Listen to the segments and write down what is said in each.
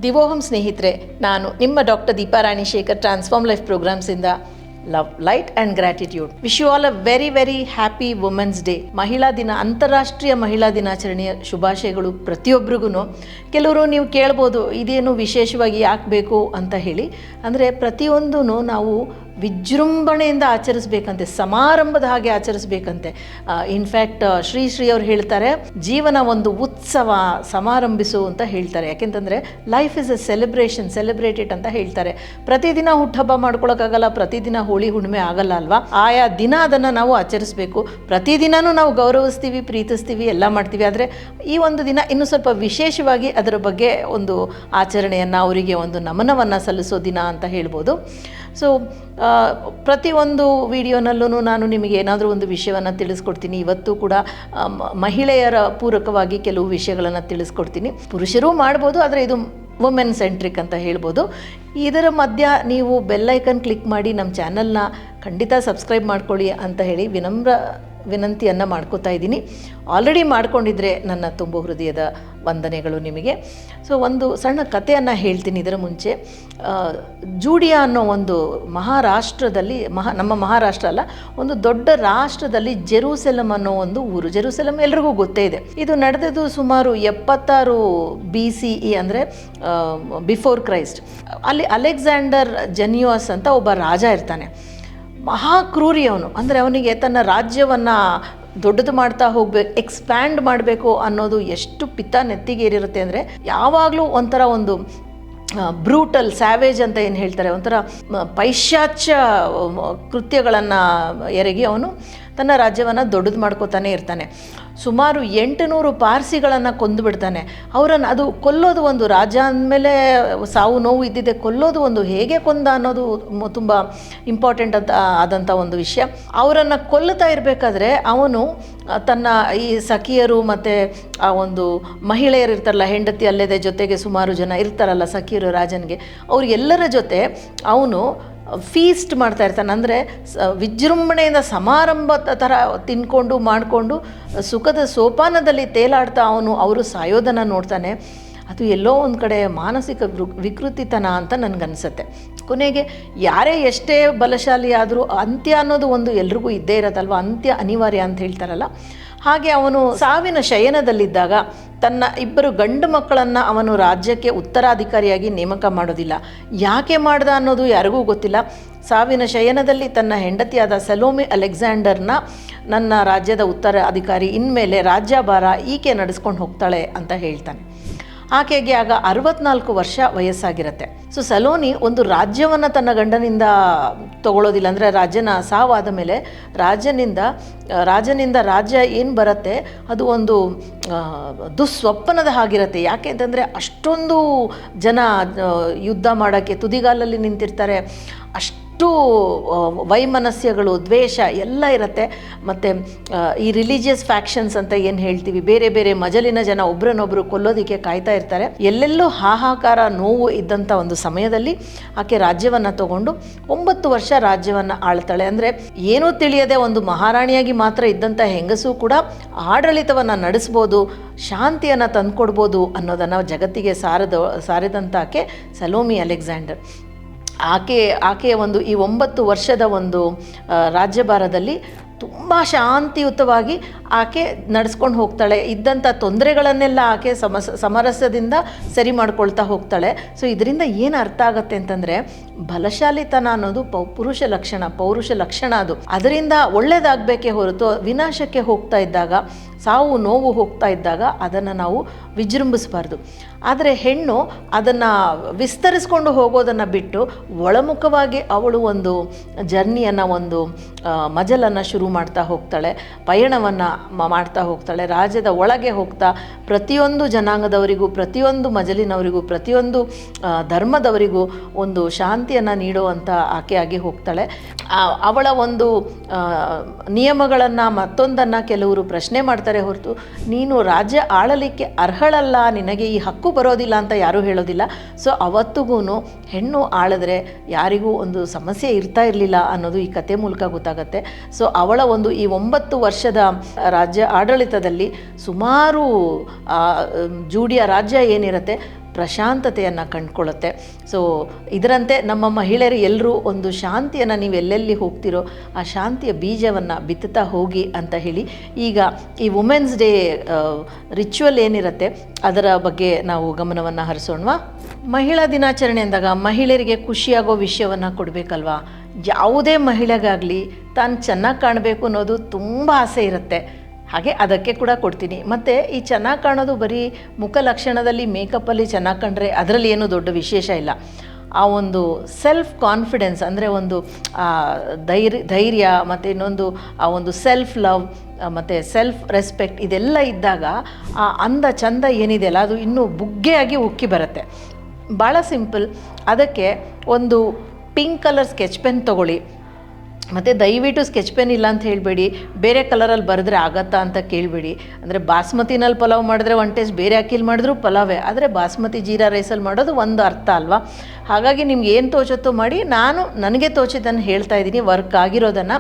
ದಿವೋಹಂ ಸ್ನೇಹಿತರೆ, ನಾನು ನಿಮ್ಮ doctor Deepa Rani Shekhar, transform life ಪ್ರೋಗ್ರಾಮ್ಸಿಂದ love, light and gratitude. Wish you all a very very happy women's day. ಮಹಿಳಾ ದಿನ, ಅಂತಾರಾಷ್ಟ್ರೀಯ ಮಹಿಳಾ ದಿನಾಚರಣೆಯ ಶುಭಾಶಯಗಳು ಪ್ರತಿಯೊಬ್ಬರಿಗೂ. ಕೆಲವರು ನೀವು ಕೇಳ್ಬೋದು, ಇದೇನು ವಿಶೇಷವಾಗಿ ಯಾಕೆ ಬೇಕು ಅಂತ ಹೇಳಿ. ಅಂದರೆ ಪ್ರತಿಯೊಂದೂ ನಾವು ವಿಜೃಂಭಣೆಯಿಂದ ಆಚರಿಸ್ಬೇಕಂತೆ, ಸಮಾರಂಭದ ಹಾಗೆ ಆಚರಿಸ್ಬೇಕಂತೆ. ಇನ್ಫ್ಯಾಕ್ಟ್ ಶ್ರೀ ಅವ್ರು ಹೇಳ್ತಾರೆ, ಜೀವನ ಒಂದು ಉತ್ಸವ, ಸಮಾರಂಭಿಸು ಅಂತ ಹೇಳ್ತಾರೆ. ಯಾಕೆಂತಂದರೆ ಲೈಫ್ ಇಸ್ ಎ ಸೆಲೆಬ್ರೇಟೆಡ್ ಅಂತ ಹೇಳ್ತಾರೆ. ಪ್ರತಿದಿನ ಹುಟ್ಟುಹಬ್ಬ ಮಾಡ್ಕೊಳಕ್ಕಾಗಲ್ಲ, ಪ್ರತಿದಿನ ಹೋಳಿ ಹುಣ್ಣಿಮೆ ಆಗಲ್ಲ ಅಲ್ವಾ. ಆಯಾ ದಿನ ಅದನ್ನು ನಾವು ಆಚರಿಸ್ಬೇಕು. ಪ್ರತಿದಿನವೂ ನಾವು ಗೌರವಿಸ್ತೀವಿ, ಪ್ರೀತಿಸ್ತೀವಿ, ಎಲ್ಲ ಮಾಡ್ತೀವಿ. ಆದರೆ ಈ ಒಂದು ದಿನ ಇನ್ನೂ ಸ್ವಲ್ಪ ವಿಶೇಷವಾಗಿ ಅದರ ಬಗ್ಗೆ ಒಂದು ಆಚರಣೆಯನ್ನು, ಅವರಿಗೆ ಒಂದು ನಮನವನ್ನು ಸಲ್ಲಿಸೋ ದಿನ ಅಂತ ಹೇಳ್ಬೋದು. ಸೊ ಪ್ರತಿಯೊಂದು ವಿಡಿಯೋನಲ್ಲೂ ನಾನು ನಿಮಗೆ ಏನಾದರೂ ಒಂದು ವಿಷಯವನ್ನು ತಿಳಿಸ್ಕೊಡ್ತೀನಿ. ಇವತ್ತು ಕೂಡ ಮಹಿಳೆಯರ ಪೂರಕವಾಗಿ ಕೆಲವು ವಿಷಯಗಳನ್ನು ತಿಳಿಸ್ಕೊಡ್ತೀನಿ. ಪುರುಷರೂ ಮಾಡ್ಬೋದು, ಆದರೆ ಇದು ವುಮೆನ್ ಸೆಂಟ್ರಿಕ್ ಅಂತ ಹೇಳ್ಬೋದು. ಇದರ ಮಧ್ಯ ನೀವು ಬೆಲ್ಲೈಕನ್ ಕ್ಲಿಕ್ ಮಾಡಿ ನಮ್ಮ ಚಾನಲ್ನ ಖಂಡಿತ ಸಬ್ಸ್ಕ್ರೈಬ್ ಮಾಡ್ಕೊಳ್ಳಿ ಅಂತ ಹೇಳಿ ವಿನಂತಿಯನ್ನು ಮಾಡ್ಕೋತಾ ಇದ್ದೀನಿ. ಆಲ್ರೆಡಿ ಮಾಡ್ಕೊಂಡಿದ್ರೆ ನನ್ನ ತುಂಬ ಹೃದಯದ ವಂದನೆಗಳು ನಿಮಗೆ. ಸೊ ಒಂದು ಸಣ್ಣ ಕಥೆಯನ್ನು ಹೇಳ್ತೀನಿ ಇದರ ಮುಂಚೆ. ಜೂಡಿಯಾ ಅನ್ನೋ ಒಂದು ಮಹಾರಾಷ್ಟ್ರದಲ್ಲಿ, ನಮ್ಮ ಮಹಾರಾಷ್ಟ್ರ ಅಲ್ಲ, ಒಂದು ದೊಡ್ಡ ರಾಷ್ಟ್ರದಲ್ಲಿ ಜೆರೂಸೆಲಮ್ ಅನ್ನೋ ಒಂದು ಊರು. ಜೆರೂಸೆಲಮ್ ಎಲ್ರಿಗೂ ಗೊತ್ತೇ ಇದೆ. ಇದು ನಡೆದದ್ದು ಸುಮಾರು 76 BCE, ಅಂದರೆ ಬಿಫೋರ್ ಕ್ರೈಸ್ಟ್. ಅಲ್ಲಿ ಅಲೆಕ್ಸಾಂಡರ್ ಜೆನಿಯೋಸ್ ಅಂತ ಒಬ್ಬ ರಾಜ ಇರ್ತಾನೆ. ಮಹಾಕ್ರೂರಿ ಅವನು. ಅಂದರೆ ಅವನಿಗೆ ತನ್ನ ರಾಜ್ಯವನ್ನು ದೊಡ್ಡದು ಮಾಡ್ತಾ ಹೋಗ್ಬೇಕು, ಎಕ್ಸ್ಪ್ಯಾಂಡ್ ಮಾಡಬೇಕು ಅನ್ನೋದು ಎಷ್ಟು ಪಿತ್ತ ನೆತ್ತಿಗೇರಿರುತ್ತೆ ಅಂದರೆ, ಯಾವಾಗಲೂ ಒಂಥರ ಒಂದು ಬ್ರೂಟಲ್, ಸ್ಯಾವೇಜ್ ಅಂತ ಏನು ಹೇಳ್ತಾರೆ, ಒಂಥರ ಪೈಶಾಚ್ಯ ಕೃತ್ಯಗಳನ್ನು ಎರಗಿ ಅವನು ತನ್ನ ರಾಜ್ಯವನ್ನು ದೊಡ್ಡದು ಮಾಡ್ಕೋತಾನೆ ಇರ್ತಾನೆ. ಸುಮಾರು 800 ಪಾರ್ಸಿಗಳನ್ನು ಕೊಂದು ಬಿಡ್ತಾನೆ. ಅವರನ್ನು, ಅದು ಕೊಲ್ಲೋದು ಒಂದು ರಾಜ ಅಂದಮೇಲೆ ಸಾವು ನೋವು ಇದ್ದಿದೆ, ಕೊಲ್ಲೋದು ಒಂದು ಹೇಗೆ ಕೊಂದ ಅನ್ನೋದು ತುಂಬ ಇಂಪಾರ್ಟೆಂಟ್ ಅಂತ ಆದಂಥ ಒಂದು ವಿಷಯ. ಅವರನ್ನು ಕೊಲ್ಲುತ್ತಾ ಇರಬೇಕಾದ್ರೆ ಅವನು ತನ್ನ ಈ ಸಖಿಯರು ಮತ್ತು ಆ ಒಂದು ಮಹಿಳೆಯರು ಇರ್ತಾರಲ್ಲ, ಹೆಂಡತಿ ಅಲ್ಲದೆ ಜೊತೆಗೆ ಸುಮಾರು ಜನ ಇರ್ತಾರಲ್ಲ ಸಖಿಯರು ರಾಜನಿಗೆ, ಅವ್ರಿಗೆಲ್ಲರ ಜೊತೆ ಅವನು ಫೀಸ್ಟ್ ಮಾಡ್ತಾ ಇರ್ತಾನೆ. ಅಂದರೆ ವಿಜೃಂಭಣೆಯಿಂದ ಸಮಾರಂಭ ಥರ ತಿನ್ಕೊಂಡು ಮಾಡಿಕೊಂಡು ಸುಖದ ಸೋಪಾನದಲ್ಲಿ ತೇಲಾಡ್ತಾ ಅವರು ಸಾಯೋದನ್ನು ನೋಡ್ತಾನೆ. ಅದು ಎಲ್ಲೋ ಒಂದು ಕಡೆ ಮಾನಸಿಕ ವಿಕೃತಿತನ ಅಂತ ನನಗನ್ಸುತ್ತೆ. ಕೊನೆಗೆ ಯಾರೇ ಎಷ್ಟೇ ಬಲಶಾಲಿ ಆದರೂ ಅಂತ್ಯ ಅನ್ನೋದು ಒಂದು ಎಲ್ರಿಗೂ ಇದ್ದೇ ಇರತ್ತಲ್ವ, ಅಂತ್ಯ ಅನಿವಾರ್ಯ ಅಂತ ಹೇಳ್ತಾರಲ್ಲ. ಹಾಗೆ ಅವನು ಸಾವಿನ ಶಯನದಲ್ಲಿದ್ದಾಗ ತನ್ನ 2 ಗಂಡು ಮಕ್ಕಳನ್ನು ಅವನು ರಾಜ್ಯಕ್ಕೆ ಉತ್ತರಾಧಿಕಾರಿಯಾಗಿ ನೇಮಕ ಮಾಡೋದಿಲ್ಲ. ಯಾಕೆ ಮಾಡ್ದ ಅನ್ನೋದು ಯಾರಿಗೂ ಗೊತ್ತಿಲ್ಲ. ಸಾವಿನ ಶಯನದಲ್ಲಿ ತನ್ನ ಹೆಂಡತಿಯಾದ ಸಲೋಮಿ ಅಲೆಕ್ಸಾಂಡರ್ನ ನನ್ನ ರಾಜ್ಯದ ಉತ್ತರಾಧಿಕಾರಿ, ಇನ್ಮೇಲೆ ರಾಜ್ಯಭಾರ ಈಕೆ ನಡೆಸ್ಕೊಂಡು ಹೋಗ್ತಾಳೆ ಅಂತ ಹೇಳ್ತಾನೆ. ಆಕೆಗೆ ಆಗ 64 ವರ್ಷ ವಯಸ್ಸಾಗಿರುತ್ತೆ. ಸೊ ಸಲೋನಿ ಒಂದು ರಾಜ್ಯವನ್ನು ತನ್ನ ಗಂಡನಿಂದ ತಗೊಳ್ಳೋದಿಲ್ಲ. ಅಂದರೆ ರಾಜ್ಯನ ಸಾವಾದ ಮೇಲೆ ರಾಜನಿಂದ ರಾಜ್ಯ ಏನು ಬರುತ್ತೆ ಅದು ಒಂದು ದುಸ್ವಪ್ನದ ಹಾಗಿರುತ್ತೆ. ಯಾಕೆ ಅಂತಂದರೆ ಅಷ್ಟೊಂದು ಜನ ಯುದ್ಧ ಮಾಡೋಕ್ಕೆ ತುದಿಗಾಲಲ್ಲಿ ನಿಂತಿರ್ತಾರೆ, ಅಷ್ಟು ವೈಮನಸ್ಯಗಳು, ದ್ವೇಷ ಎಲ್ಲ ಇರುತ್ತೆ. ಮತ್ತು ಈ ರಿಲಿಜಿಯಸ್ ಫ್ಯಾಕ್ಷನ್ಸ್ ಅಂತ ಏನು ಹೇಳ್ತೀವಿ, ಬೇರೆ ಬೇರೆ ಮಜಲಿನ ಜನ ಒಬ್ರನ್ನೊಬ್ಬರು ಕೊಲ್ಲೋದಕ್ಕೆ ಕಾಯ್ತಾ ಇರ್ತಾರೆ. ಎಲ್ಲೆಲ್ಲೂ ಹಾಹಾಕಾರ, ನೋವು ಇದ್ದಂಥ ಒಂದು ಸಮಯದಲ್ಲಿ ಆಕೆ ರಾಜ್ಯವನ್ನು ತಗೊಂಡು 9 ವರ್ಷ ರಾಜ್ಯವನ್ನು ಆಳ್ತಾಳೆ. ಅಂದರೆ ಏನೂ ತಿಳಿಯದೆ ಒಂದು ಮಹಾರಾಣಿಯಾಗಿ ಮಾತ್ರ ಇದ್ದಂಥ ಹೆಂಗಸು ಕೂಡ ಆಡಳಿತವನ್ನು ನಡೆಸ್ಬೋದು, ಶಾಂತಿಯನ್ನು ತಂದುಕೊಡ್ಬೋದು ಅನ್ನೋದನ್ನು ಜಗತ್ತಿಗೆ ಸಾರಿದಂಥ ಆಕೆ ಸಲೋಮಿ ಅಲೆಕ್ಸಾಂಡರ್. ಆಕೆಯ ಒಂದು ಈ 9 ವರ್ಷದ ಒಂದು ರಾಜ್ಯಭಾರದಲ್ಲಿ ತುಂಬ ಶಾಂತಿಯುತವಾಗಿ ಆಕೆ ನಡೆಸ್ಕೊಂಡು ಹೋಗ್ತಾಳೆ. ಇದ್ದಂಥ ತೊಂದರೆಗಳನ್ನೆಲ್ಲ ಆಕೆ ಸಮರಸದಿಂದ ಸರಿ ಮಾಡ್ಕೊಳ್ತಾ ಹೋಗ್ತಾಳೆ. ಸೊ ಇದರಿಂದ ಏನು ಅರ್ಥ ಆಗುತ್ತೆ ಅಂತಂದರೆ, ಬಲಶಾಲಿತನ ಅನ್ನೋದು ಪೌರುಷ ಲಕ್ಷಣ. ಅದು ಅದರಿಂದ ಒಳ್ಳೆಯದಾಗಬೇಕೇ ಹೊರತು ವಿನಾಶಕ್ಕೆ ಹೋಗ್ತಾ ಇದ್ದಾಗ, ಸಾವು ನೋವು ಹೋಗ್ತಾ ಇದ್ದಾಗ ಅದನ್ನು ನಾವು ವಿಜೃಂಭಿಸಬಾರ್ದು. ಆದರೆ ಹೆಣ್ಣು ಅದನ್ನು ವಿಸ್ತರಿಸ್ಕೊಂಡು ಹೋಗೋದನ್ನು ಬಿಟ್ಟು ಒಳಮುಖವಾಗಿ ಅವಳು ಒಂದು ಜರ್ನಿಯನ್ನು, ಒಂದು ಮಜಲನ್ನು ಶುರು ಮಾಡ್ತಾ ಹೋಗ್ತಾಳೆ, ಪಯಣವನ್ನು ಮಾಡ್ತಾ ಹೋಗ್ತಾಳೆ. ರಾಜ್ಯದ ಒಳಗೆ ಹೋಗ್ತಾ ಪ್ರತಿಯೊಂದು ಜನಾಂಗದವರಿಗೂ, ಪ್ರತಿಯೊಂದು ಮಜಲಿನವರಿಗೂ, ಪ್ರತಿಯೊಂದು ಧರ್ಮದವರಿಗೂ ಒಂದು ಶಾಂತಿಯನ್ನು ನೀಡುವಂಥ ಆಕೆಯಾಗಿ ಹೋಗ್ತಾಳೆ. ಅವಳ ಒಂದು ನಿಯಮಗಳನ್ನು, ಮತ್ತೊಂದನ್ನು ಕೆಲವರು ಪ್ರಶ್ನೆ ಮಾಡ್ತಾರೆ ಹೊರತು, ನೀನು ರಾಜ್ಯ ಆಳಲಿಕ್ಕೆ ಅರ್ಹಳಲ್ಲ, ನಿನಗೆ ಈ ಹಕ್ಕು ಬರೋದಿಲ್ಲ ಅಂತ ಯಾರೂ ಹೇಳೋದಿಲ್ಲ. ಸೊ ಅವತ್ತಿಗೂ ಹೆಣ್ಣು ಆಳಿದ್ರೆ ಯಾರಿಗೂ ಒಂದು ಸಮಸ್ಯೆ ಇರ್ತಾ ಇರಲಿಲ್ಲ ಅನ್ನೋದು ಈ ಕತೆ ಮೂಲಕ ಗೊತ್ತಾಗುತ್ತೆ. ಸೊ ಅವಳ ಒಂದು ಈ 9 ವರ್ಷದ ರಾಜ್ಯ ಆಡಳಿತದಲ್ಲಿ ಸುಮಾರು ಜೂಡಿಯ ರಾಜ್ಯ ಏನಿರುತ್ತೆ ಪ್ರಶಾಂತತೆಯನ್ನು ಕಂಡುಕೊಳ್ಳುತ್ತೆ. ಸೊ ಇದರಂತೆ ನಮ್ಮ ಮಹಿಳೆಯರು ಎಲ್ಲರೂ ಒಂದು ಶಾಂತಿಯನ್ನು ನೀವು ಎಲ್ಲೆಲ್ಲಿ ಹೋಗ್ತಿರೋ ಆ ಶಾಂತಿಯ ಬೀಜವನ್ನು ಬಿತ್ತುತ್ತಾ ಹೋಗಿ ಅಂತ ಹೇಳಿ, ಈಗ ಈ ವುಮೆನ್ಸ್ ಡೇ ರಿಚುವಲ್ ಏನಿರುತ್ತೆ ಅದರ ಬಗ್ಗೆ ನಾವು ಗಮನವನ್ನು ಹರಿಸೋಣವಾ. ಮಹಿಳಾ ದಿನಾಚರಣೆ ಅಂದಾಗ ಮಹಿಳೆಯರಿಗೆ ಖುಷಿಯಾಗೋ ವಿಷಯವನ್ನು ಕೊಡಬೇಕಲ್ವಾ. ಯಾವುದೇ ಮಹಿಳೆಗಾಗಲಿ ತಾನು ಚೆನ್ನಾಗಿ ಕಾಣಬೇಕು ಅನ್ನೋದು ತುಂಬ ಆಸೆ ಇರುತ್ತೆ. ಹಾಗೆ ಅದಕ್ಕೆ ಕೂಡ ಕೊಡ್ತೀನಿ. ಮತ್ತು ಈ ಚೆನ್ನಾಗಿ ಕಾಣೋದು ಬರೀ ಮುಖ ಲಕ್ಷಣದಲ್ಲಿ ಮೇಕಪ್ಪಲ್ಲಿ ಚೆನ್ನಾಗಿ ಕಂಡ್ರೆ ಅದರಲ್ಲಿ ಏನೂ ದೊಡ್ಡ ವಿಶೇಷ ಇಲ್ಲ. ಆ ಒಂದು ಸೆಲ್ಫ್ ಕಾನ್ಫಿಡೆನ್ಸ್ ಅಂದರೆ ಒಂದು ಧೈರ್ಯ ಮತ್ತು ಇನ್ನೊಂದು ಆ ಒಂದು ಸೆಲ್ಫ್ ಲವ್ ಮತ್ತು ಸೆಲ್ಫ್ ರೆಸ್ಪೆಕ್ಟ್ ಇದೆಲ್ಲ ಇದ್ದಾಗ ಆ ಅಂದ ಚಂದ ಏನಿದೆಯಲ್ಲ ಅದು ಇನ್ನೂ ಬುಗ್ಗೆಯಾಗಿ ಉಕ್ಕಿ ಬರುತ್ತೆ. ಭಾಳ ಸಿಂಪಲ್. ಅದಕ್ಕೆ ಒಂದು ಪಿಂಕ್ ಕಲರ್ ಸ್ಕೆಚ್ ಪೆನ್ ತೊಗೊಳ್ಳಿ. ಮತ್ತು ದಯವಿಟ್ಟು ಸ್ಕೆಚ್ ಪೆನ್ ಇಲ್ಲ ಅಂತ ಹೇಳಬೇಡಿ, ಬೇರೆ ಕಲರಲ್ಲಿ ಬರೆದ್ರೆ ಆಗತ್ತಾ ಅಂತ ಕೇಳಬೇಡಿ. ಅಂದರೆ ಬಾಸ್ಮತಿನಲ್ಲಿ ಪಲಾವ್ ಮಾಡಿದ್ರೆ ಒನ್ ಟೇಸ್ಟ್, ಬೇರೆ ಅಕ್ಕಿಲಿ ಮಾಡಿದ್ರೂ ಪಲಾವೇ. ಆದರೆ ಬಾಸ್ಮತಿ ಜೀರಾ ರೈಸಲ್ಲಿ ಮಾಡೋದು ಒಂದು ಅರ್ಥ ಅಲ್ವಾ. ಹಾಗಾಗಿ ನಿಮ್ಗೆ ಏನು ತೋಚತ್ತೋ ಮಾಡಿ. ನನಗೆ ತೋಚಿದ್ದನ್ನು ಹೇಳ್ತಾ ಇದ್ದೀನಿ. ವರ್ಕ್ ಆಗಿರೋದನ್ನು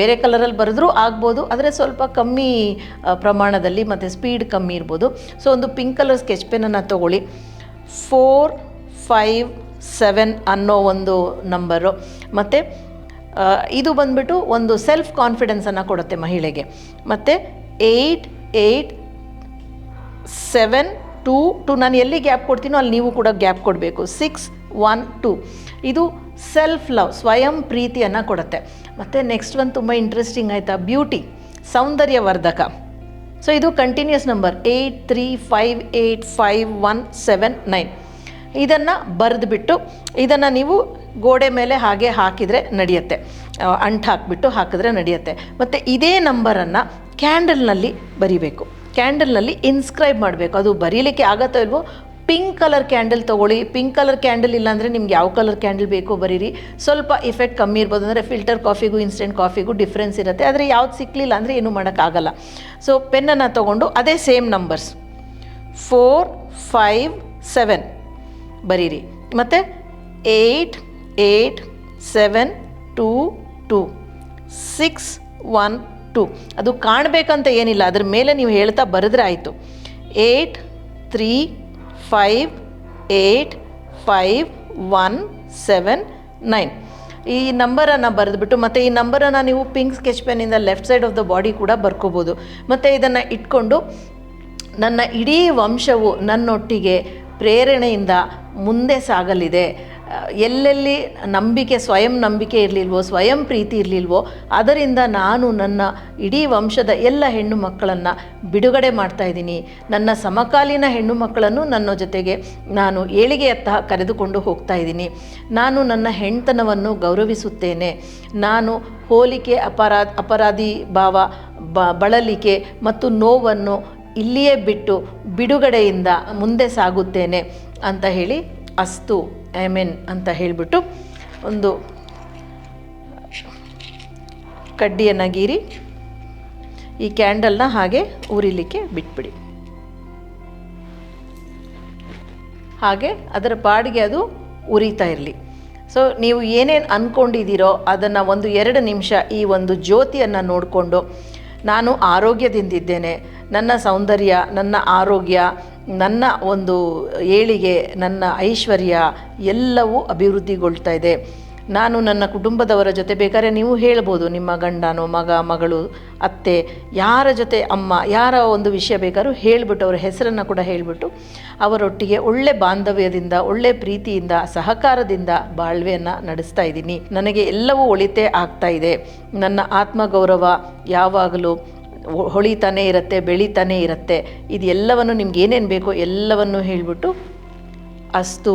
ಬೇರೆ ಕಲರಲ್ಲಿ ಬರೆದ್ರೂ ಆಗ್ಬೋದು, ಆದರೆ ಸ್ವಲ್ಪ ಕಮ್ಮಿ ಪ್ರಮಾಣದಲ್ಲಿ ಮತ್ತು ಸ್ಪೀಡ್ ಕಮ್ಮಿ ಇರ್ಬೋದು. ಸೊ ಒಂದು ಪಿಂಕ್ ಕಲರ್ ಸ್ಕೆಚ್ ಪೆನ್ನನ್ನು ತೊಗೊಳ್ಳಿ. 4, 5, 7 ಅನ್ನೋ ಒಂದು ನಂಬರು. ಮತ್ತು ಇದು ಬಂದ್ಬಿಟ್ಟು ಒಂದು ಸೆಲ್ಫ್ ಕಾನ್ಫಿಡೆನ್ಸನ್ನು ಕೊಡುತ್ತೆ ಮಹಿಳೆಗೆ. ಮತ್ತು 8, 8, 7, 2, 2 ನಾನು ಎಲ್ಲಿ ಗ್ಯಾಪ್ ಕೊಡ್ತೀನೋ ಅಲ್ಲಿ ನೀವು ಕೂಡ ಗ್ಯಾಪ್ ಕೊಡಬೇಕು. 6, 1, 2 ಇದು ಸೆಲ್ಫ್ ಲವ್, ಸ್ವಯಂ ಪ್ರೀತಿಯನ್ನು ಕೊಡುತ್ತೆ. ಮತ್ತು ನೆಕ್ಸ್ಟ್ ಒಂದು ತುಂಬ ಇಂಟ್ರೆಸ್ಟಿಂಗ್ ಆಯಿತಾ, ಬ್ಯೂಟಿ, ಸೌಂದರ್ಯವರ್ಧಕ. ಸೊ ಇದು ಕಂಟಿನ್ಯೂಸ್ ನಂಬರ್ 8, 3, 5, 8, 5, 1, 7, 9. ಇದನ್ನು ಬರೆದುಬಿಟ್ಟು ಇದನ್ನು ನೀವು ಗೋಡೆ ಮೇಲೆ ಹಾಗೆ ಹಾಕಿದರೆ ನಡೆಯುತ್ತೆ. ಅಂಟು ಹಾಕಿಬಿಟ್ಟು ಹಾಕಿದ್ರೆ ನಡೆಯುತ್ತೆ. ಮತ್ತು ಇದೇ ನಂಬರನ್ನು ಕ್ಯಾಂಡಲ್ನಲ್ಲಿ ಬರಿಬೇಕು. ಕ್ಯಾಂಡಲ್ನಲ್ಲಿ ಇನ್ಸ್ಕ್ರೈಬ್ ಮಾಡಬೇಕು. ಅದು ಬರೀಲಿಕ್ಕೆ ಆಗತ್ತೋ ಇಲ್ವೋ, ಪಿಂಕ್ ಕಲರ್ ಕ್ಯಾಂಡಲ್ ತೊಗೊಳ್ಳಿ. ಪಿಂಕ್ ಕಲರ್ ಕ್ಯಾಂಡಲ್ ಇಲ್ಲಾಂದರೆ ನಿಮ್ಗೆ ಯಾವ ಕಲರ್ ಕ್ಯಾಂಡಲ್ ಬೇಕೋ ಬರೀರಿ. ಸ್ವಲ್ಪ ಇಫೆಕ್ಟ್ ಕಮ್ಮಿ ಇರ್ಬೋದು. ಅಂದರೆ ಫಿಲ್ಟರ್ ಕಾಫಿಗೂ ಇನ್ಸ್ಟೆಂಟ್ ಕಾಫಿಗೂ ಡಿಫ್ರೆನ್ಸ್ ಇರುತ್ತೆ. ಆದರೆ ಯಾವ್ದು ಸಿಕ್ಕಲಿಲ್ಲ ಅಂದರೆ ಏನೂ ಮಾಡೋಕ್ಕಾಗಲ್ಲ. ಸೊ ಪೆನ್ನನ್ನು ತೊಗೊಂಡು ಅದೇ ಸೇಮ್ ನಂಬರ್ಸ್ 4, 5, 7 ಬರೀರಿ. ಮತ್ತು 8, 8, 7, 2, 2, 6, 1, 2 ಅದು ಕಾಣಬೇಕಂತ ಏನಿಲ್ಲ, ಅದ್ರ ಮೇಲೆ ನೀವು ಹೇಳ್ತಾ ಬರೆದ್ರೆ ಆಯಿತು. 8, 3, 5, 8, 5, 1, 7, 9 ಈ ನಂಬರನ್ನು ಬರೆದುಬಿಟ್ಟು, ಮತ್ತು ಈ ನಂಬರನ್ನು ನೀವು ಪಿಂಕ್ ಸ್ಕೆಚ್ ಪೆನ್ನಿಂದ left side of the body ಕೂಡ ಬರ್ಕೋಬೋದು. ಮತ್ತು ಇದನ್ನು ಇಟ್ಕೊಂಡು ನನ್ನ ಇಡೀ ವಂಶವು ನನ್ನೊಟ್ಟಿಗೆ ಪ್ರೇರಣೆಯಿಂದ ಮುಂದೆ ಸಾಗಲಿದೆ. ಎಲ್ಲೆಲ್ಲಿ ನಂಬಿಕೆ, ಸ್ವಯಂ ನಂಬಿಕೆ ಇರಲಿಲ್ವೋ, ಸ್ವಯಂ ಪ್ರೀತಿ ಇರಲಿಲ್ವೋ, ಅದರಿಂದ ನಾನು ನನ್ನ ಇಡೀ ವಂಶದ ಎಲ್ಲ ಹೆಣ್ಣು ಮಕ್ಕಳನ್ನು ಬಿಡುಗಡೆ ಮಾಡ್ತಾಯಿದ್ದೀನಿ. ನನ್ನ ಸಮಕಾಲೀನ ಹೆಣ್ಣು ಮಕ್ಕಳನ್ನು ನನ್ನ ಜೊತೆಗೆ ನಾನು ಏಳಿಗೆಯತ್ತ ಕರೆದುಕೊಂಡು ಹೋಗ್ತಾ ಇದ್ದೀನಿ. ನಾನು ನನ್ನ ಹೆಣ್ತನವನ್ನು ಗೌರವಿಸುತ್ತೇನೆ. ನಾನು ಹೋಲಿಕೆ, ಅಪರಾಧಿ ಭಾವ, ಬಳಲಿಕೆ ಮತ್ತು ನೋವನ್ನು ಇಲ್ಲಿಯೇ ಬಿಟ್ಟು ಬಿಡುಗಡೆಯಿಂದ ಮುಂದೆ ಸಾಗುತ್ತೇನೆ ಅಂತ ಹೇಳಿ ಅಸ್ತು, ಆಮೆನ್ ಅಂತ ಹೇಳಿಬಿಟ್ಟು ಒಂದು ಕಡ್ಡಿಯನ್ನು ಗೀರಿ ಈ ಕ್ಯಾಂಡಲ್ನ ಹಾಗೆ ಉರಿಲಿಕ್ಕೆ ಬಿಟ್ಬಿಡಿ. ಹಾಗೆ ಅದರ ಪಾಡಿಗೆ ಅದು ಉರಿತಾ ಇರಲಿ. ಸೊ ನೀವು ಏನೇನು ಅಂದ್ಕೊಂಡಿದ್ದೀರೋ ಅದನ್ನು 1-2 ನಿಮಿಷ ಈ ಒಂದು ಜ್ಯೋತಿಯನ್ನು ನೋಡಿಕೊಂಡು, ನಾನು ಆರೋಗ್ಯದಿಂದಿದ್ದೇನೆ, ನನ್ನ ಸೌಂದರ್ಯ, ನನ್ನ ಆರೋಗ್ಯ, ನನ್ನ ಒಂದು ಏಳಿಗೆ, ನನ್ನ ಐಶ್ವರ್ಯ ಎಲ್ಲವೂ ಅಭಿವೃದ್ಧಿಗೊಳ್ತಾ ಇದೆ. ನಾನು ನನ್ನ ಕುಟುಂಬದವರ ಜೊತೆ, ಬೇಕಾದ್ರೆ ನೀವು ಹೇಳ್ಬೋದು, ನಿಮ್ಮ ಗಂಡನೋ, ಮಗ, ಮಗಳು, ಅತ್ತೆ, ಯಾರ ಜೊತೆ, ಅಮ್ಮ, ಯಾರ ಒಂದು ವಿಷಯ ಬೇಕಾದ್ರೂ ಹೇಳಿಬಿಟ್ಟು, ಅವರ ಹೆಸರನ್ನು ಕೂಡ ಹೇಳಿಬಿಟ್ಟು ಅವರೊಟ್ಟಿಗೆ ಒಳ್ಳೆ ಬಾಂಧವ್ಯದಿಂದ, ಒಳ್ಳೆ ಪ್ರೀತಿಯಿಂದ, ಸಹಕಾರದಿಂದ ಬಾಳ್ವೆಯನ್ನು ನಡೆಸ್ತಾ ಇದ್ದೀನಿ. ನನಗೆ ಎಲ್ಲವೂ ಒಳಿತೇ ಆಗ್ತಾ ಇದೆ. ನನ್ನ ಆತ್ಮಗೌರವ ಯಾವಾಗಲೂ ಹೊಳಿತಾನೇ ಇರುತ್ತೆ, ಬೆಳೀತಾನೇ ಇರುತ್ತೆ. ಇದೆಲ್ಲವನ್ನು ನಿಮ್ಗೆ ಏನೇನು ಬೇಕೋ ಎಲ್ಲವನ್ನು ಹೇಳಿಬಿಟ್ಟು ಅಸ್ತು,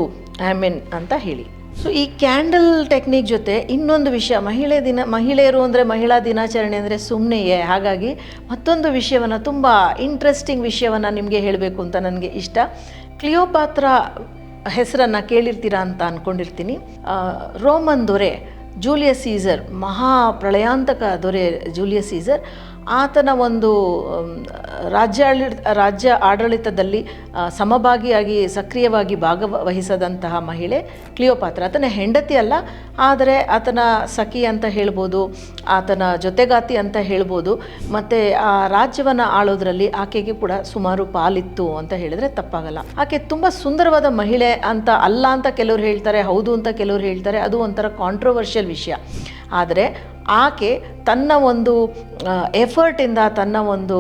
ಆಮೆನ್ ಅಂತ ಹೇಳಿ. ಸೊ ಈ ಕ್ಯಾಂಡಲ್ ಟೆಕ್ನಿಕ್ ಜೊತೆ ಇನ್ನೊಂದು ವಿಷಯ, ಮಹಿಳೆಯರು ಅಂದರೆ ಮಹಿಳಾ ದಿನಾಚರಣೆ ಅಂದರೆ ಸುಮ್ಮನೆಯೇ. ಹಾಗಾಗಿ ಮತ್ತೊಂದು ವಿಷಯವನ್ನು, ತುಂಬ ಇಂಟ್ರೆಸ್ಟಿಂಗ್ ವಿಷಯವನ್ನು ನಿಮಗೆ ಹೇಳಬೇಕು ಅಂತ ನನಗೆ ಇಷ್ಟ. ಕ್ಲಿಯೋಪಾತ್ರಾ ಹೆಸರನ್ನು ಕೇಳಿರ್ತೀರಾ ಅಂತ ಅಂದ್ಕೊಂಡಿರ್ತೀನಿ. ರೋಮನ್ ದೊರೆ ಜೂಲಿಯಸ್ ಸೀಸರ್, ಮಹಾ ಪ್ರಳಯಾಂತಕ ದೊರೆ ಜೂಲಿಯಸ್ ಸೀಸರ್, ಆತನ ಒಂದು ರಾಜ್ಯ ಆಡಳಿತದಲ್ಲಿ ಸಮಭಾಗಿಯಾಗಿ ಸಕ್ರಿಯವಾಗಿ ಭಾಗವಹಿಸದಂತಹ ಮಹಿಳೆ ಕ್ಲಿಯೋಪಾತ್ರ. ಆತನ ಹೆಂಡತಿ ಅಲ್ಲ, ಆದರೆ ಆತನ ಸಖಿ ಅಂತ ಹೇಳ್ಬೋದು, ಆತನ ಜೊತೆಗಾತಿ ಅಂತ ಹೇಳ್ಬೋದು. ಮತ್ತು ಆ ರಾಜ್ಯವನ್ನು ಆಳೋದ್ರಲ್ಲಿ ಆಕೆಗೆ ಕೂಡ ಸುಮಾರು ಪಾಲಿತ್ತು ಅಂತ ಹೇಳಿದರೆ ತಪ್ಪಾಗಲ್ಲ. ಆಕೆ ತುಂಬ ಸುಂದರವಾದ ಮಹಿಳೆ ಅಂತ ಅಲ್ಲ ಅಂತ ಕೆಲವರು ಹೇಳ್ತಾರೆ, ಹೌದು ಅಂತ ಕೆಲವರು ಹೇಳ್ತಾರೆ. ಅದು ಒಂಥರ ಕಾಂಟ್ರವರ್ಷಿಯಲ್ ವಿಷಯ. ಆದರೆ ಆಕೆ ತನ್ನ ಒಂದು ಎಫರ್ಟಿಂದ, ತನ್ನ ಒಂದು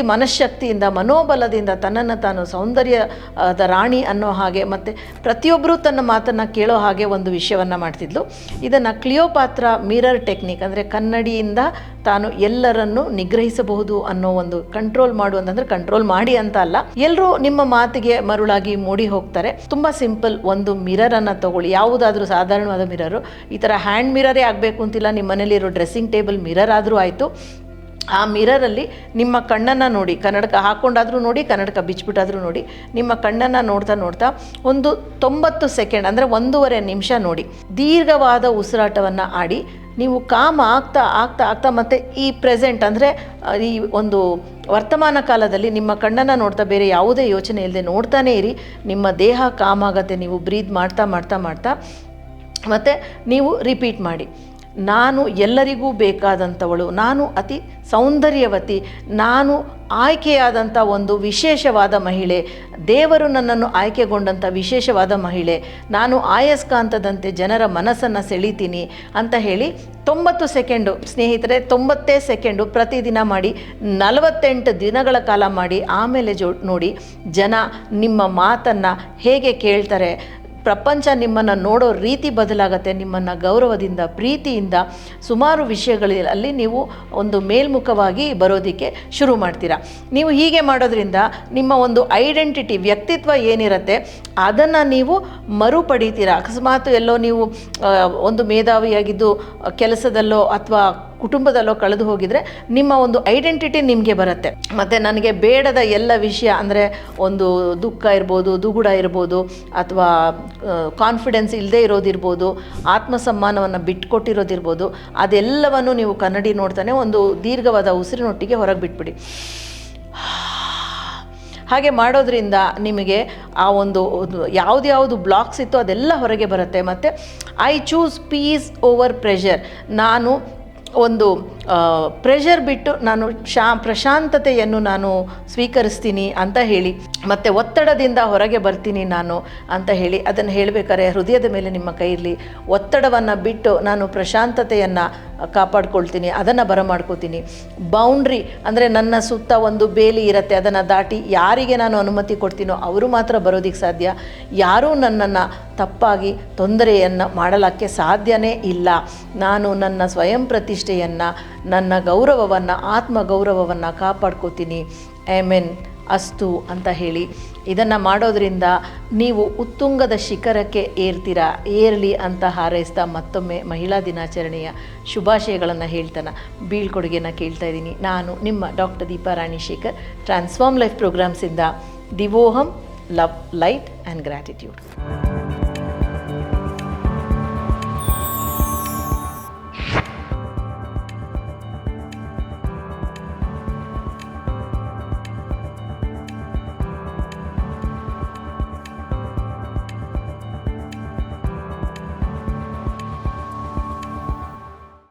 ಮನಃಶಕ್ತಿಯಿಂದ, ಮನೋಬಲದಿಂದ ತನ್ನನ್ನು ತಾನು ಸೌಂದರ್ಯದ ರಾಣಿ ಅನ್ನೋ ಹಾಗೆ, ಮತ್ತು ಪ್ರತಿಯೊಬ್ಬರೂ ತನ್ನ ಮಾತನ್ನು ಕೇಳೋ ಹಾಗೆ ಒಂದು ವಿಷಯವನ್ನು ಮಾಡ್ತಿದ್ಲು. ಇದನ್ನು ಕ್ಲಿಯೋಪಾತ್ರ ಮಿರರ್ ಟೆಕ್ನಿಕ್, ಅಂದರೆ ಕನ್ನಡಿಯಿಂದ ತಾನು ಎಲ್ಲರನ್ನು ನಿಗ್ರಹಿಸಬಹುದು ಅನ್ನೋ ಒಂದು ಕಂಟ್ರೋಲ್ ಮಾಡುವಂತಂದರೆ ಕಂಟ್ರೋಲ್ ಮಾಡಿ ಅಂತ ಅಲ್ಲ, ಎಲ್ಲರೂ ನಿಮ್ಮ ಮಾತಿಗೆ ಮರುಳಾಗಿ ಮೂಡಿ ಹೋಗ್ತಾರೆ. ತುಂಬ ಸಿಂಪಲ್. ಒಂದು ಮಿರರನ್ನು ತಗೊಳ್ಳಿ, ಯಾವುದಾದ್ರೂ ಸಾಧಾರಣವಾದ ಮಿರರು, ಈ ಥರ ಹ್ಯಾಂಡ್ ಮಿರರೇ ಆಗಬೇಕು ಅಂತಿಲ್ಲ, ನಿಮ್ಮ ಮನೇಲಿರೋ ಡ್ರೆಸ್ಸಿಂಗ್ ಟೇಬಲ್ ಮಿರರ್ ಆದರೂ ಆಯಿತು. ಆ ಮಿರರಲ್ಲಿ ನಿಮ್ಮ ಕಣ್ಣನ್ನು ನೋಡಿ, ಕನ್ನಡಕ ಹಾಕ್ಕೊಂಡಾದರೂ ನೋಡಿ, ಕನ್ನಡಕ ಬಿಚ್ಚಿಬಿಟ್ಟಾದರೂ ನೋಡಿ, ನಿಮ್ಮ ಕಣ್ಣನ್ನು ನೋಡ್ತಾ ನೋಡ್ತಾ ಒಂದು 90 ಸೆಕೆಂಡ್ ಅಂದರೆ 1.5 ನಿಮಿಷ ನೋಡಿ, ದೀರ್ಘವಾದ ಉಸಿರಾಟವನ್ನು ಆಡಿ, ನೀವು ಕಾಮ ಆಗ್ತಾ ಆಗ್ತಾ ಆಗ್ತಾ ಮತ್ತು ಈ ಪ್ರೆಸೆಂಟ್ ಅಂದರೆ ಈ ಒಂದು ವರ್ತಮಾನ ಕಾಲದಲ್ಲಿ ನಿಮ್ಮ ಕಣ್ಣನ್ನು ನೋಡ್ತಾ ಬೇರೆ ಯಾವುದೇ ಯೋಚನೆ ಇಲ್ಲದೆ ನೋಡ್ತಾನೇ ಇರಿ. ನಿಮ್ಮ ದೇಹ ಕಾಮ್ ಆಗುತ್ತೆ, ನೀವು ಬ್ರೀತ್ ಮಾಡ್ತಾ ಮಾಡ್ತಾ ಮಾಡ್ತಾ. ಮತ್ತು ನೀವು ರಿಪೀಟ್ ಮಾಡಿ, ನಾನು ಎಲ್ಲರಿಗೂ ಬೇಕಾದಂಥವಳು, ನಾನು ಅತಿ ಸೌಂದರ್ಯವತಿ, ನಾನು ಆಯ್ಕೆಯಾದಂಥ ಒಂದು ವಿಶೇಷವಾದ ಮಹಿಳೆ, ದೇವರು ನನ್ನನ್ನು ಆಯ್ಕೆಗೊಂಡಂಥ ವಿಶೇಷವಾದ ಮಹಿಳೆ, ನಾನು ಆಯಸ್ಕಾಂತದಂತೆ ಜನರ ಮನಸ್ಸನ್ನು ಸೆಳೀತೀನಿ ಅಂತ ಹೇಳಿ 90 ಸೆಕೆಂಡು. ಸ್ನೇಹಿತರೆ, 90 ಸೆಕೆಂಡು ಪ್ರತಿದಿನ ಮಾಡಿ, 48 ದಿನಗಳ ಕಾಲ ಮಾಡಿ. ಆಮೇಲೆ ನೋಡಿ ಜನ ನಿಮ್ಮ ಮಾತನ್ನು ಹೇಗೆ ಕೇಳ್ತಾರೆ. ಪ್ರಪಂಚ ನಿಮ್ಮನ್ನು ನೋಡೋ ರೀತಿ ಬದಲಾಗತ್ತೆ. ನಿಮ್ಮನ್ನು ಗೌರವದಿಂದ, ಪ್ರೀತಿಯಿಂದ ಸುಮಾರು ವಿಷಯಗಳಲ್ಲಿ ನೀವು ಒಂದು ಮೇಲ್ಮುಖವಾಗಿ ಬರೋದಕ್ಕೆ ಶುರು ಮಾಡ್ತೀರಾ. ನೀವು ಹೀಗೆ ಮಾಡೋದ್ರಿಂದ ನಿಮ್ಮ ಒಂದು ಐಡೆಂಟಿಟಿ, ವ್ಯಕ್ತಿತ್ವ ಏನಿರುತ್ತೆ ಅದನ್ನು ನೀವು ಮರುಪಡಿತೀರಾ. ಅಕಸ್ಮಾತ್ ಎಲ್ಲೋ ನೀವು ಒಂದು ಮೇಧಾವಿಯಾಗಿದ್ದು ಕೆಲಸದಲ್ಲೋ ಅಥವಾ ಕುಟುಂಬದಲ್ಲೋ ಕಳೆದು ಹೋಗಿದರೆ ನಿಮ್ಮ ಒಂದು ಐಡೆಂಟಿಟಿ ನಿಮಗೆ ಬರುತ್ತೆ. ಮತ್ತು ನನಗೆ ಬೇಡದ ಎಲ್ಲ ವಿಷಯ, ಅಂದರೆ ಒಂದು ದುಃಖ ಇರ್ಬೋದು, ದುಗುಡ ಇರ್ಬೋದು, ಅಥವಾ ಕಾನ್ಫಿಡೆನ್ಸ್ ಇಲ್ಲದೆ ಇರೋದಿರ್ಬೋದು, ಆತ್ಮಸಮ್ಮಾನವನ್ನು ಬಿಟ್ಕೊಟ್ಟಿರೋದಿರ್ಬೋದು, ಅದೆಲ್ಲವನ್ನು ನೀವು ಕನ್ನಡಿ ನೋಡ್ತಾನೆ ಒಂದು ದೀರ್ಘವಾದ ಉಸಿರಿನೊಟ್ಟಿಗೆ ಹೊರಗೆ ಬಿಟ್ಬಿಡಿ. ಹಾಗೆ ಮಾಡೋದ್ರಿಂದ ನಿಮಗೆ ಆ ಒಂದು ಯಾವ್ದು ಬ್ಲಾಕ್ಸ್ ಇತ್ತು ಅದೆಲ್ಲ ಹೊರಗೆ ಬರುತ್ತೆ. ಮತ್ತು I choose peace over pressure, ನಾನು ಒಂದು ಪ್ರೆಷರ್ ಬಿಟ್ಟು ನಾನು ಪ್ರಶಾಂತತೆಯನ್ನು ನಾನು ಸ್ವೀಕರಿಸ್ತೀನಿ ಅಂತ ಹೇಳಿ, ಮತ್ತು ಒತ್ತಡದಿಂದ ಹೊರಗೆ ಬರ್ತೀನಿ ನಾನು ಅಂತ ಹೇಳಿ. ಅದನ್ನು ಹೇಳಬೇಕಾದ್ರೆ ಹೃದಯದ ಮೇಲೆ ನಿಮ್ಮ ಕೈ ಇರಲಿ. ಒತ್ತಡವನ್ನು ಬಿಟ್ಟು ನಾನು ಪ್ರಶಾಂತತೆಯನ್ನು ಕಾಪಾಡ್ಕೊಳ್ತೀನಿ, ಅದನ್ನು ಬರಮಾಡ್ಕೋತೀನಿ. ಬೌಂಡ್ರಿ ಅಂದರೆ ನನ್ನ ಸುತ್ತ ಒಂದು ಬೇಲಿ ಇರುತ್ತೆ, ಅದನ್ನು ದಾಟಿ ಯಾರಿಗೆ ನಾನು ಅನುಮತಿ ಕೊಡ್ತೀನೋ ಅವರು ಮಾತ್ರ ಬರೋದಕ್ಕೆ ಸಾಧ್ಯ. ಯಾರೂ ನನ್ನನ್ನು ತಪ್ಪಾಗಿ ತೊಂದರೆಯನ್ನು ಮಾಡಲಿಕ್ಕೆ ಸಾಧ್ಯನೇ ಇಲ್ಲ. ನಾನು ನನ್ನ ಸ್ವಯಂ ಪ್ರತಿಷ್ಠೆಯನ್ನು, ನನ್ನ ಗೌರವವನ್ನು, ಆತ್ಮಗೌರವವನ್ನು ಕಾಪಾಡ್ಕೋತೀನಿ. ಆಮೆನ್, ಅಸ್ತು ಅಂತ ಹೇಳಿ ಇದನ್ನು ಮಾಡೋದರಿಂದ ನೀವು ಉತ್ತುಂಗದ ಶಿಖರಕ್ಕೆ ಏರಲಿ ಅಂತ ಹಾರೈಸ್ತಾ ಮತ್ತೊಮ್ಮೆ ಮಹಿಳಾ ದಿನಾಚರಣೆಯ ಶುಭಾಶಯಗಳನ್ನು ಹೇಳ್ತಾನೆ ಬೀಳ್ಕೊಡುಗೆಯನ್ನು ಕೇಳ್ತಾ ಇದ್ದೀನಿ. ನಾನು ನಿಮ್ಮ doctor Deepa Ranishekhar, transform life ಪ್ರೋಗ್ರಾಮ್ಸಿಂದ. ದಿವೋಹಂ, ಲವ್, ಲೈಟ್ ಆ್ಯಂಡ್ ಗ್ರ್ಯಾಟಿಟ್ಯೂಡ್.